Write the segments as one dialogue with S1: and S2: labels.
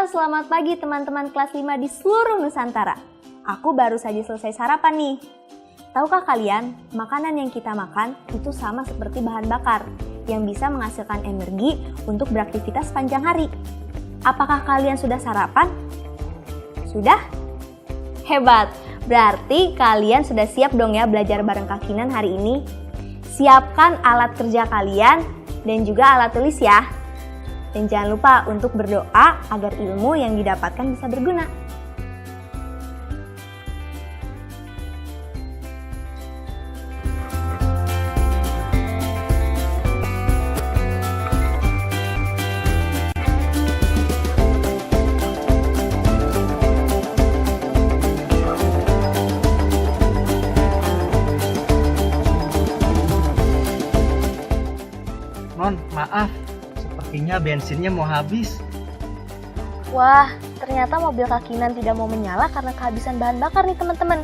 S1: selamat pagi teman-teman kelas 5 di seluruh Nusantara. Aku baru saja selesai sarapan nih. Tahukah kalian, makanan yang kita makan itu sama seperti bahan bakar yang bisa menghasilkan energi untuk beraktivitas sepanjang hari. Apakah kalian sudah sarapan? Sudah? Hebat! Berarti kalian sudah siap dong ya belajar bareng Kak Kinan hari ini? Siapkan alat kerja kalian dan juga alat tulis ya. Dan jangan lupa untuk berdoa agar ilmu yang didapatkan bisa berguna.
S2: Non, maaf, sepertinya bensinnya mau habis.
S1: Wah, ternyata mobil Kak Kinan tidak mau menyala karena kehabisan bahan bakar nih teman-teman.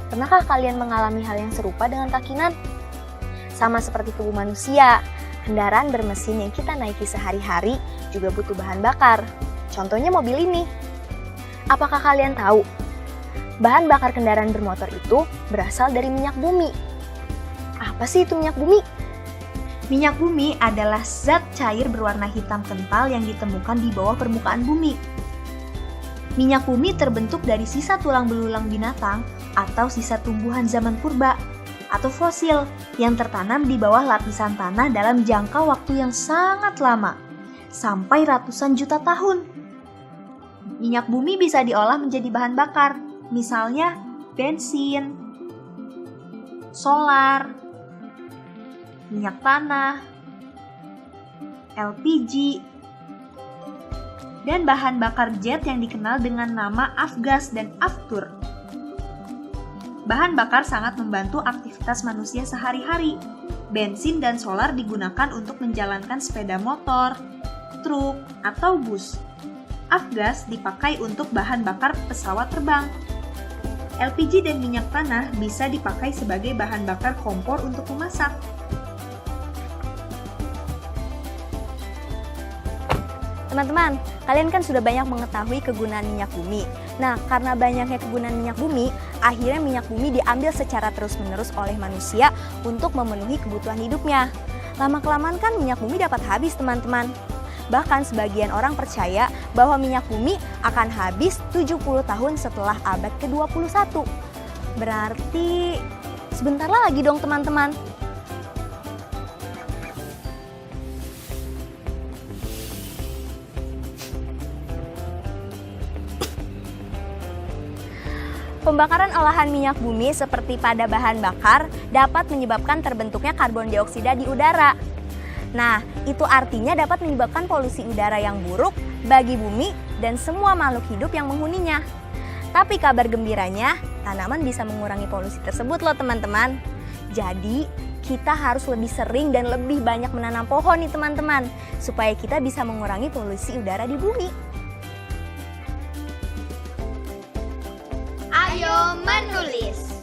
S1: Pernahkah kalian mengalami hal yang serupa dengan Kak Kinan? Sama seperti tubuh manusia, kendaraan bermesin yang kita naiki sehari-hari juga butuh bahan bakar. Contohnya mobil ini. Apakah kalian tahu? Bahan bakar kendaraan bermotor itu berasal dari minyak bumi. Apa sih itu minyak bumi? Minyak bumi adalah zat cair berwarna hitam kental yang ditemukan di bawah permukaan bumi. Minyak bumi terbentuk dari sisa tulang belulang binatang atau sisa tumbuhan zaman purba atau fosil yang tertanam di bawah lapisan tanah dalam jangka waktu yang sangat lama, sampai ratusan juta tahun. Minyak bumi bisa diolah menjadi bahan bakar, misalnya bensin, solar, minyak tanah, LPG, dan bahan bakar jet yang dikenal dengan nama Afgas dan Aftur. Bahan bakar sangat membantu aktivitas manusia sehari-hari. Bensin dan solar digunakan untuk menjalankan sepeda motor, truk, atau bus. Afgas dipakai untuk bahan bakar pesawat terbang. LPG dan minyak tanah bisa dipakai sebagai bahan bakar kompor untuk memasak. Teman-teman, kalian kan sudah banyak mengetahui kegunaan minyak bumi. Nah, karena banyaknya kegunaan minyak bumi, akhirnya minyak bumi diambil secara terus-menerus oleh manusia untuk memenuhi kebutuhan hidupnya. Lama-kelamaan kan minyak bumi dapat habis, teman-teman. Bahkan sebagian orang percaya bahwa minyak bumi akan habis 70 tahun setelah abad ke-21. Berarti sebentar lagi dong, teman-teman. Pembakaran olahan minyak bumi seperti pada bahan bakar dapat menyebabkan terbentuknya karbon dioksida di udara. Nah, itu artinya dapat menyebabkan polusi udara yang buruk bagi bumi dan semua makhluk hidup yang menghuninya. Tapi kabar gembiranya, tanaman bisa mengurangi polusi tersebut loh teman-teman. Jadi, kita harus lebih sering dan lebih banyak menanam pohon nih teman-teman, supaya kita bisa mengurangi polusi udara di bumi.
S3: Ayo menulis.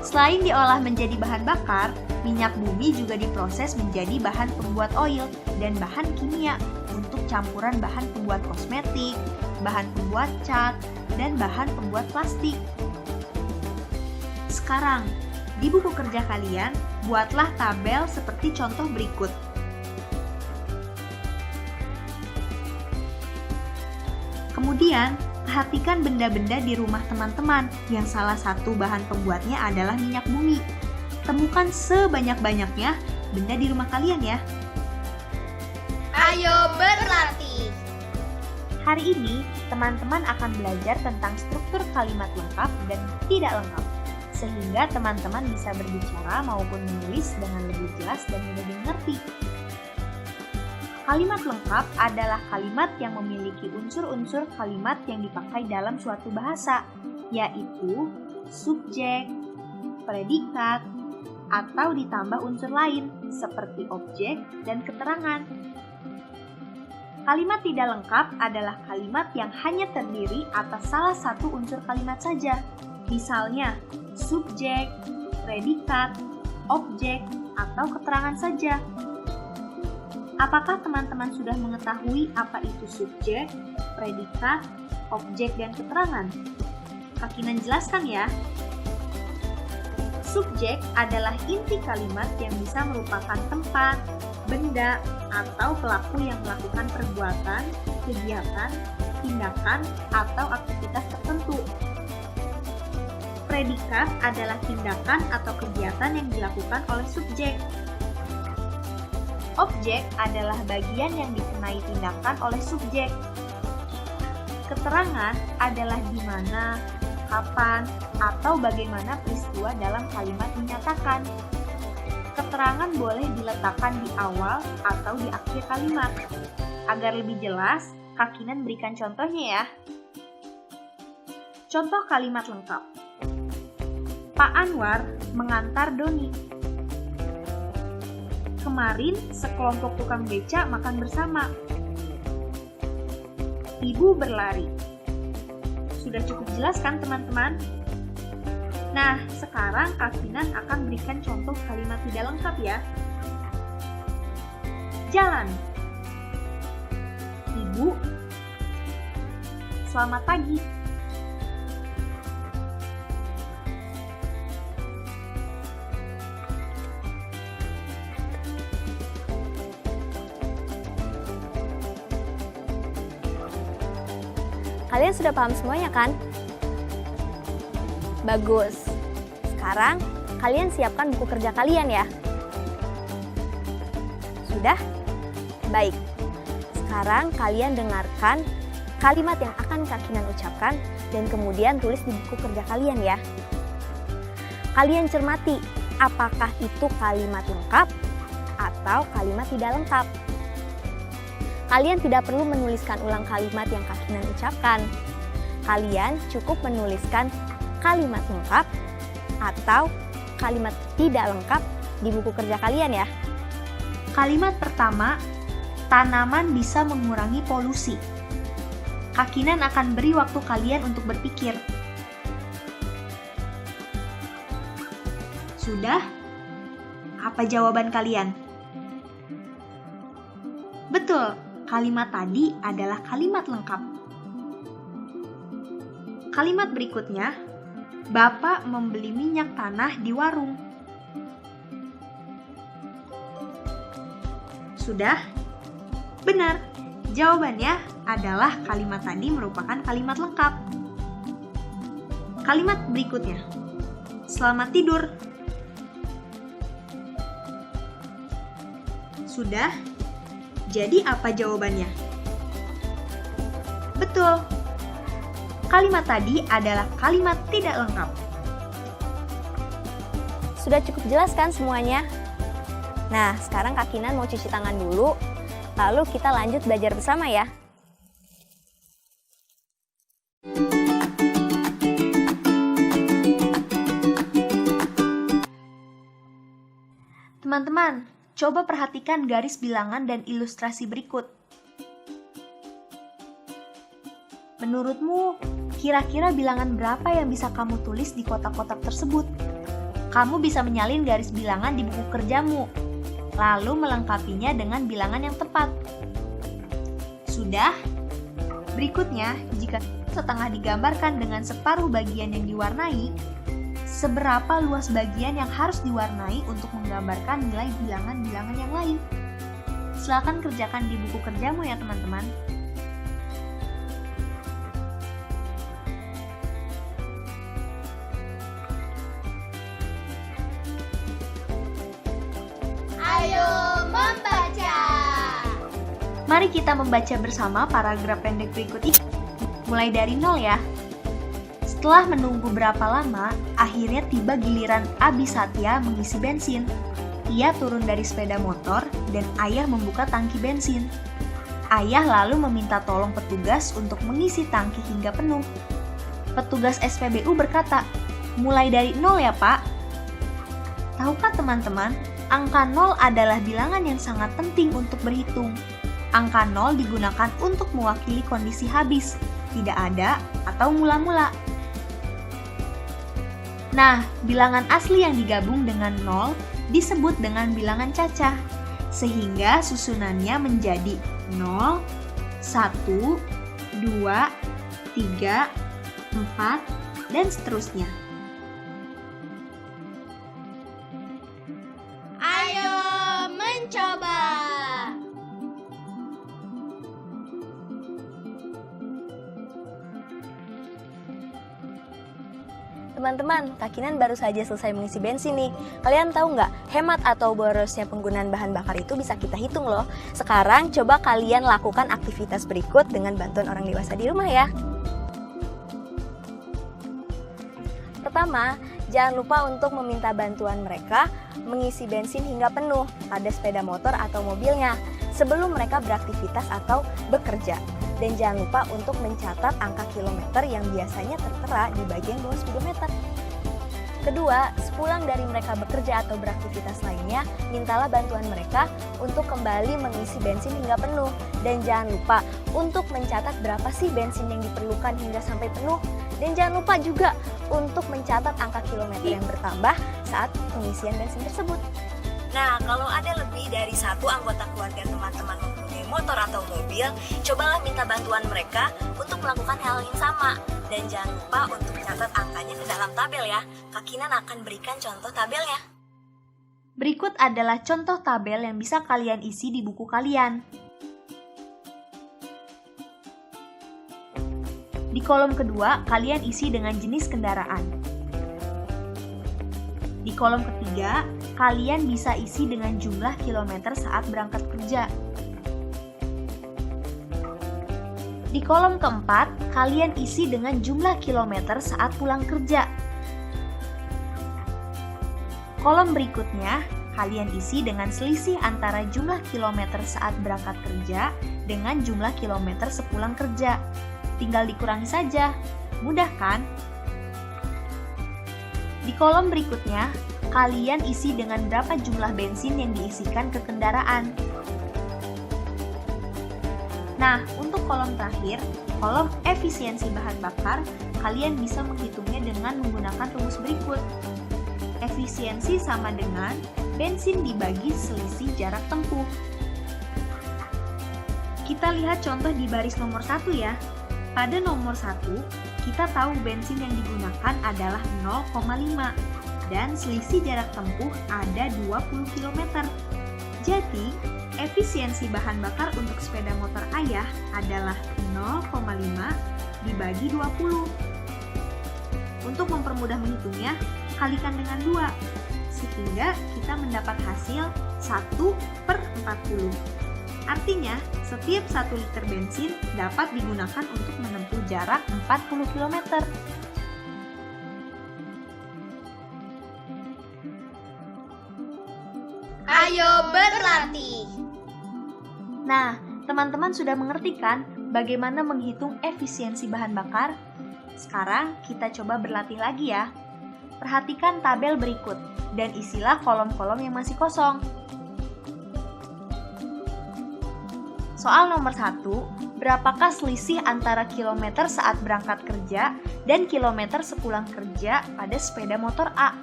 S1: Selain diolah menjadi bahan bakar, minyak bumi juga diproses menjadi bahan pembuat oil dan bahan kimia untuk campuran bahan pembuat kosmetik, bahan pembuat cat, dan bahan pembuat plastik. Sekarang, di buku kerja kalian, buatlah tabel seperti contoh berikut. Kemudian, perhatikan benda-benda di rumah teman-teman yang salah satu bahan pembuatnya adalah minyak bumi. Temukan sebanyak-banyaknya benda di rumah kalian ya.
S3: Ayo berlatih.
S1: Hari ini, teman-teman akan belajar tentang struktur kalimat lengkap dan tidak lengkap, sehingga teman-teman bisa berbicara maupun menulis dengan lebih jelas dan mudah dimengerti. Kalimat lengkap adalah kalimat yang memiliki unsur-unsur kalimat yang dipakai dalam suatu bahasa, yaitu subjek, predikat, atau ditambah unsur lain seperti objek dan keterangan. Kalimat tidak lengkap adalah kalimat yang hanya terdiri atas salah satu unsur kalimat saja, misalnya subjek, predikat, objek, atau keterangan saja. Apakah teman-teman sudah mengetahui apa itu subjek,
S4: predikat, objek, dan keterangan. Kak Kinan jelaskan ya. Subjek adalah inti kalimat yang bisa merupakan tempat, benda, atau pelaku yang melakukan perbuatan, kegiatan, tindakan, atau aktivitas tertentu. Predikat adalah tindakan atau kegiatan yang dilakukan oleh subjek. Objek adalah bagian yang dikenai tindakan oleh subjek. Keterangan adalah di mana, kapan, atau bagaimana peristiwa dalam kalimat dinyatakan. Keterangan boleh diletakkan di awal atau di akhir kalimat. Agar lebih jelas, Kak Kinan berikan contohnya ya. Contoh kalimat lengkap. Pak Anwar mengantar Doni. Kemarin sekelompok tukang beca makan bersama. Ibu berlari. Sudah cukup jelas kan teman-teman? Nah, sekarang Kak Kinan akan berikan contoh kalimat tidak lengkap ya. Jalan. Ibu. Selamat pagi.
S1: Kalian sudah paham semuanya kan? Bagus. Sekarang kalian siapkan buku kerja kalian ya. Sudah? Baik. Sekarang kalian dengarkan kalimat yang akan Kak Kinan ucapkan dan kemudian tulis di buku kerja kalian ya. Kalian cermati apakah itu kalimat lengkap atau kalimat tidak lengkap. Kalian tidak perlu menuliskan ulang kalimat yang Kak Kinan ucapkan. Kalian cukup menuliskan kalimat lengkap atau kalimat tidak lengkap di buku kerja kalian ya.
S4: Kalimat pertama, tanaman bisa mengurangi polusi. Kak Kinan akan beri waktu kalian untuk berpikir. Sudah? Apa jawaban kalian? Betul, kalimat tadi adalah kalimat lengkap. Kalimat berikutnya, Bapak membeli minyak tanah di warung. Sudah? Benar, jawabannya adalah kalimat tadi merupakan kalimat lengkap. Kalimat berikutnya, selamat tidur. Sudah? Jadi apa jawabannya? Betul. Kalimat tadi adalah kalimat tidak lengkap.
S1: Sudah cukup jelas kan semuanya? Nah, sekarang Kak Kinan mau cuci tangan dulu, lalu kita lanjut belajar bersama ya.
S4: Teman-teman, coba perhatikan garis bilangan dan ilustrasi berikut. Menurutmu, kira-kira bilangan berapa yang bisa kamu tulis di kotak-kotak tersebut? Kamu bisa menyalin garis bilangan di buku kerjamu, lalu melengkapinya dengan bilangan yang tepat. Sudah? Berikutnya, jika setengah digambarkan dengan separuh bagian yang diwarnai, seberapa luas bagian yang harus diwarnai untuk menggambarkan nilai bilangan-bilangan yang lain? Silakan kerjakan di buku kerjamu ya teman-teman.
S3: Ayo membaca.
S4: Mari kita membaca bersama paragraf pendek berikut ini. Mulai dari 0 ya. Setelah menunggu berapa lama, akhirnya tiba giliran Abi Satya mengisi bensin. Ia turun dari sepeda motor dan ayah membuka tangki bensin. Ayah lalu meminta tolong petugas untuk mengisi tangki hingga penuh. Petugas SPBU berkata, "Mulai dari 0 ya, Pak." Tahukah teman-teman, angka 0 adalah bilangan yang sangat penting untuk berhitung. Angka 0 digunakan untuk mewakili kondisi habis, tidak ada, atau mula-mula. Nah, bilangan asli yang digabung dengan 0 disebut dengan bilangan cacah, sehingga susunannya menjadi 0, 1, 2, 3, 4, dan seterusnya.
S3: Ayo mencoba.
S1: Teman-teman, Kak Kinan baru saja selesai mengisi bensin nih. Kalian tahu nggak, hemat atau borosnya penggunaan bahan bakar itu bisa kita hitung loh. Sekarang coba kalian lakukan aktivitas berikut dengan bantuan orang dewasa di rumah ya. Pertama, jangan lupa untuk meminta bantuan mereka mengisi bensin hingga penuh pada sepeda motor atau mobilnya sebelum mereka beraktivitas atau bekerja. Dan jangan lupa untuk mencatat angka kilometer yang biasanya tertera di bagian bawah speedometer. Kedua, sepulang dari mereka bekerja atau beraktivitas lainnya, mintalah bantuan mereka untuk kembali mengisi bensin hingga penuh. Dan jangan lupa untuk mencatat berapa sih bensin yang diperlukan hingga sampai penuh. Dan jangan lupa juga untuk mencatat angka kilometer yang bertambah saat pengisian bensin tersebut. Nah, kalau ada lebih dari satu anggota keluarga teman-teman mempunyai motor atau mobil, cobalah minta bantuan mereka untuk melakukan hal yang sama. Dan jangan lupa untuk catat angkanya ke dalam tabel ya. Kak Kinan akan berikan contoh tabelnya.
S4: Berikut adalah contoh tabel yang bisa kalian isi di buku kalian. Di kolom kedua, kalian isi dengan jenis kendaraan. Di kolom ketiga, kalian bisa isi dengan jumlah kilometer saat berangkat kerja. Di kolom keempat, kalian isi dengan jumlah kilometer saat pulang kerja. Kolom berikutnya, kalian isi dengan selisih antara jumlah kilometer saat berangkat kerja dengan jumlah kilometer sepulang kerja. Tinggal dikurangi saja, mudah kan? Di kolom berikutnya, kalian isi dengan berapa jumlah bensin yang diisikan ke kendaraan. Nah, untuk kolom terakhir, kolom efisiensi bahan bakar, kalian bisa menghitungnya dengan menggunakan rumus berikut. Efisiensi sama dengan bensin dibagi selisih jarak tempuh. Kita lihat contoh di baris nomor 1 ya. Pada nomor 1, kita tahu bensin yang digunakan adalah 0,5 dan selisih jarak tempuh ada 20 km. Jadi, efisiensi bahan bakar untuk sepeda motor ayah adalah 0,5 dibagi 20. Untuk mempermudah menghitungnya, kalikan dengan 2, sehingga kita mendapat hasil 1/40. Artinya, setiap 1 liter bensin dapat digunakan untuk menempuh jarak 40 km.
S3: Ayo berlatih.
S4: Nah, teman-teman sudah mengerti kan bagaimana menghitung efisiensi bahan bakar? Sekarang kita coba berlatih lagi ya. Perhatikan tabel berikut dan isilah kolom-kolom yang masih kosong. Soal nomor 1, berapakah selisih antara kilometer saat berangkat kerja dan kilometer sepulang kerja pada sepeda motor A?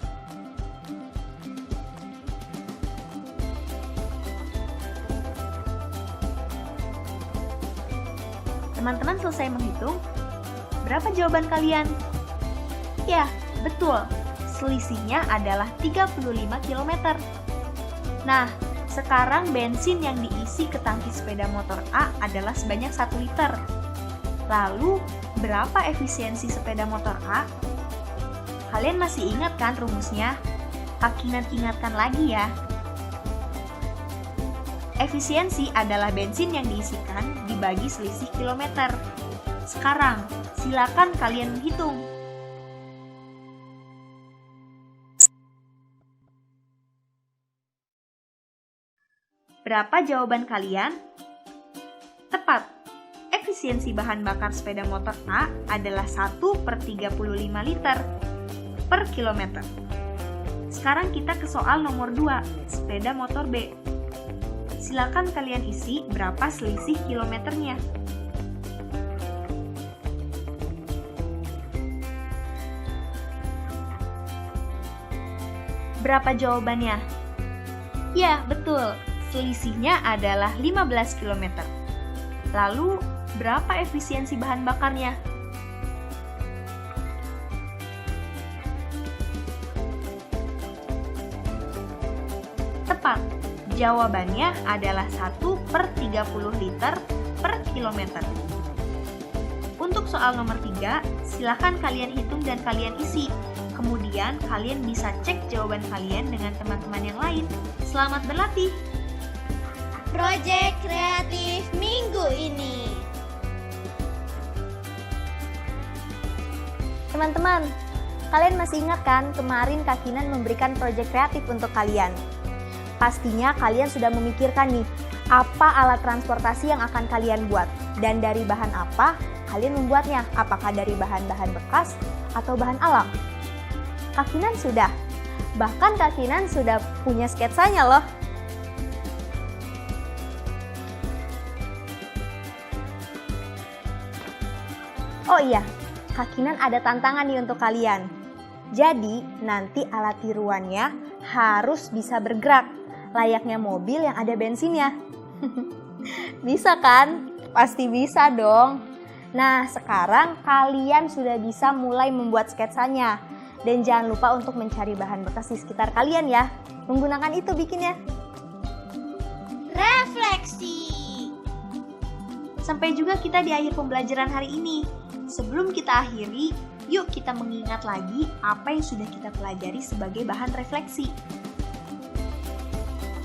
S4: Teman-teman selesai menghitung? Berapa jawaban kalian? Ya, betul. Selisihnya adalah 35 km. Nah, sekarang bensin yang diisi ke tangki sepeda motor A adalah sebanyak 1 liter. Lalu, berapa efisiensi sepeda motor A? Kalian masih ingat kan rumusnya? Kak Kinan ingatkan lagi ya. Efisiensi adalah bensin yang diisikan dibagi selisih kilometer. Sekarang, silakan kalian menghitung. Berapa jawaban kalian? Tepat. Efisiensi bahan bakar sepeda motor A adalah 1/35 liter per kilometer. Sekarang kita ke soal nomor 2, sepeda motor B. Silakan kalian isi berapa selisih kilometernya. Berapa jawabannya? Ya, betul. Selisihnya adalah 15 km. Lalu, Berapa efisiensi bahan bakarnya? Tepat, jawabannya adalah 1/30 liter per kilometer. Untuk soal nomor 3, silakan kalian hitung dan kalian isi. Kemudian kalian bisa cek jawaban kalian dengan teman-teman yang lain. Selamat berlatih!
S3: Proyek kreatif minggu ini.
S1: Teman-teman, kalian masih ingat kan kemarin Kak Kinan memberikan proyek kreatif untuk kalian? Pastinya kalian sudah memikirkan nih, apa alat transportasi yang akan kalian buat? Dan dari bahan apa kalian membuatnya? Apakah dari bahan-bahan bekas atau bahan alam? Kak Kinan sudah. Bahkan Kak Kinan sudah punya sketsanya loh. Oh iya, Kak Kinan ada tantangan nih untuk kalian. Jadi, nanti alat tiruannya harus bisa bergerak, layaknya mobil yang ada bensinnya. Bisa kan? Pasti bisa dong. Nah, sekarang kalian sudah bisa mulai membuat sketsanya. Dan jangan lupa untuk mencari bahan bekas di sekitar kalian ya. Menggunakan itu bikinnya.
S3: Refleksi.
S4: Sampai juga kita di akhir pembelajaran hari ini. Sebelum kita akhiri, yuk kita mengingat lagi apa yang sudah kita pelajari sebagai bahan refleksi.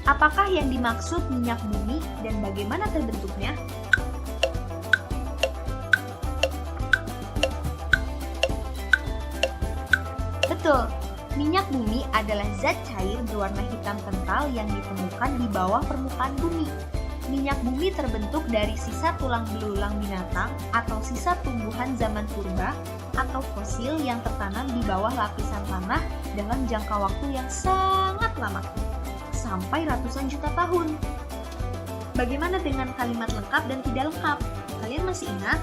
S4: Apakah yang dimaksud minyak bumi dan bagaimana terbentuknya? Betul, minyak bumi adalah zat cair berwarna hitam kental yang ditemukan di bawah permukaan bumi. Minyak bumi terbentuk dari sisa tulang belulang binatang atau sisa tumbuhan zaman purba atau fosil yang tertanam di bawah lapisan tanah dalam jangka waktu yang sangat lama, sampai ratusan juta tahun. Bagaimana dengan kalimat lengkap dan tidak lengkap? Kalian masih ingat?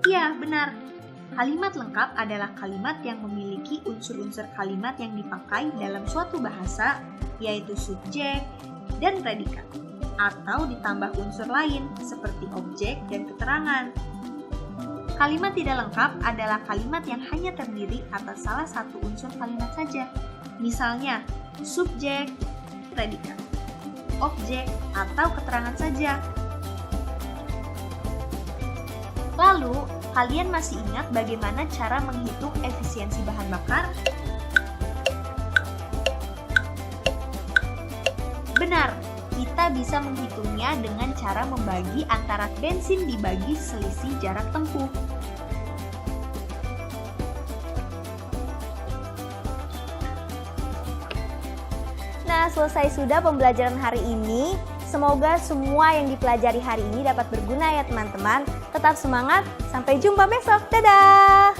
S4: Iya, benar. Kalimat lengkap adalah kalimat yang memiliki unsur-unsur kalimat yang dipakai dalam suatu bahasa, yaitu subjek dan predikat, atau ditambah unsur lain seperti objek dan keterangan. Kalimat tidak lengkap adalah kalimat yang hanya terdiri atas salah satu unsur kalimat saja. Misalnya, subjek, predikat, objek, atau keterangan saja. Lalu, kalian masih ingat bagaimana cara menghitung efisiensi bahan bakar? Benar, kita bisa menghitungnya dengan cara membagi antara bensin dibagi selisih jarak tempuh.
S1: Nah, selesai sudah pembelajaran hari ini. Semoga semua yang dipelajari hari ini dapat berguna ya teman-teman. Tetap semangat, sampai jumpa besok. Dadah!